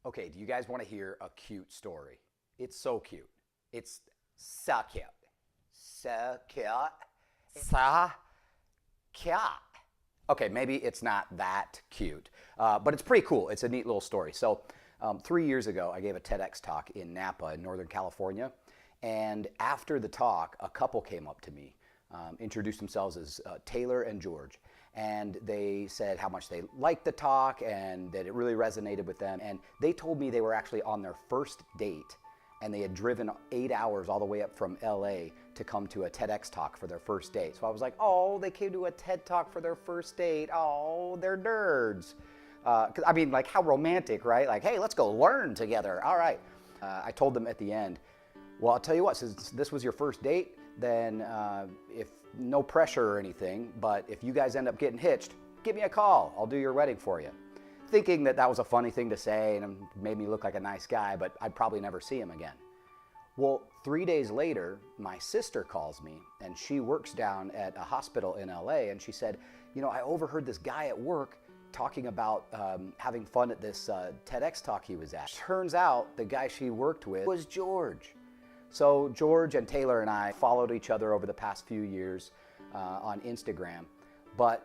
Okay, do you guys want to hear a cute story? It's so cute. It's so cute. So cute. So cute. Okay, maybe it's not that cute, but it's pretty cool. It's a neat little story. So 3 years ago, I gave a TEDx talk in Napa in Northern California. And after the talk, a couple came up to me, introduced themselves as Taylor and George. And they said how much they liked the talk and that it really resonated with them. And they told me they were actually on their first date and they had driven 8 hours all the way up from LA to come to a TEDx talk for their first date. So I was like, oh, they came to a TED talk for their first date. Oh, they're nerds. 'Cause, I mean, like, how romantic, right? Like, hey, let's go learn together. All right. I told them at the end, well, I'll tell you what, since this was your first date, then if no pressure or anything, but if you guys end up getting hitched, give me a call. I'll do your wedding for you. Thinking that that was a funny thing to say and it made me look like a nice guy, but I'd probably never see him again. Well, 3 days later, my sister calls me and she works down at a hospital in LA and she said, you know, I overheard this guy at work talking about having fun at this TEDx talk he was at. Turns out the guy she worked with was George. So George and Taylor and I followed each other over the past few years on Instagram. But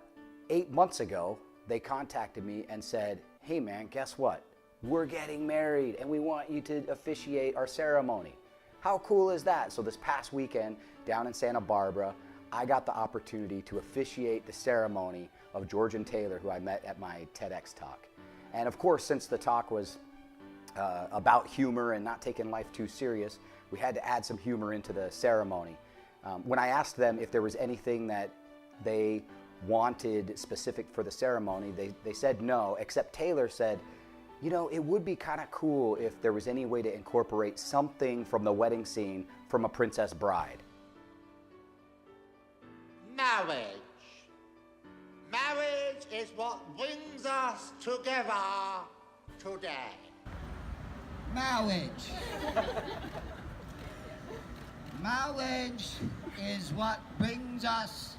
8 months ago, they contacted me and said, hey man, guess what? We're getting married and we want you to officiate our ceremony. How cool is that? So this past weekend down in Santa Barbara, I got the opportunity to officiate the ceremony of George and Taylor, who I met at my TEDx talk. And of course, since the talk was about humor and not taking life too serious, we had to add some humor into the ceremony. When I asked them if there was anything that they wanted specific for the ceremony, they said no, except Taylor said, you know, it would be kind of cool if there was any way to incorporate something from the wedding scene from A Princess Bride. Marriage. Marriage is what brings us together today. Marriage. Marriage is what brings us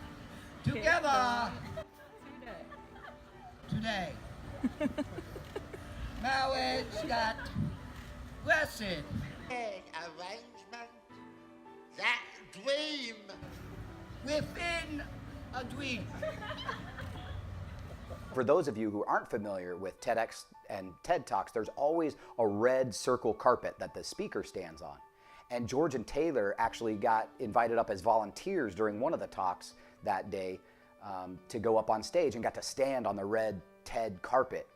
together today. Marriage got blessed. Arrangement, that dream. Within a dream. For those of you who aren't familiar with TEDx and TED Talks, there's always a red circle carpet that the speaker stands on. And George and Taylor actually got invited up as volunteers during one of the talks that day to go up on stage and got to stand on the red TED carpet.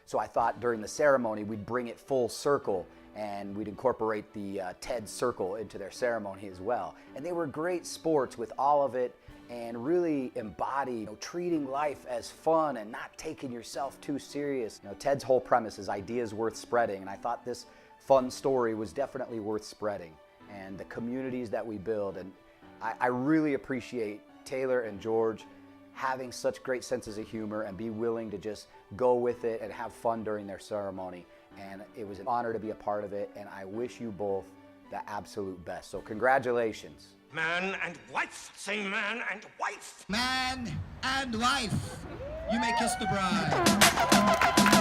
So I thought during the ceremony we'd bring it full circle and we'd incorporate the TED circle into their ceremony as well. And they were great sports with all of it and really embodied, treating life as fun and not taking yourself too serious. Ted's whole premise is ideas worth spreading, and I thought this fun story was definitely worth spreading, and the communities that we build. And I really appreciate Taylor and George having such great senses of humor and be willing to just go with it and have fun during their ceremony. And it was an honor to be a part of it, and I wish you both the absolute best. So congratulations. Man and wife. Say man and wife. Man and wife. You may kiss the bride.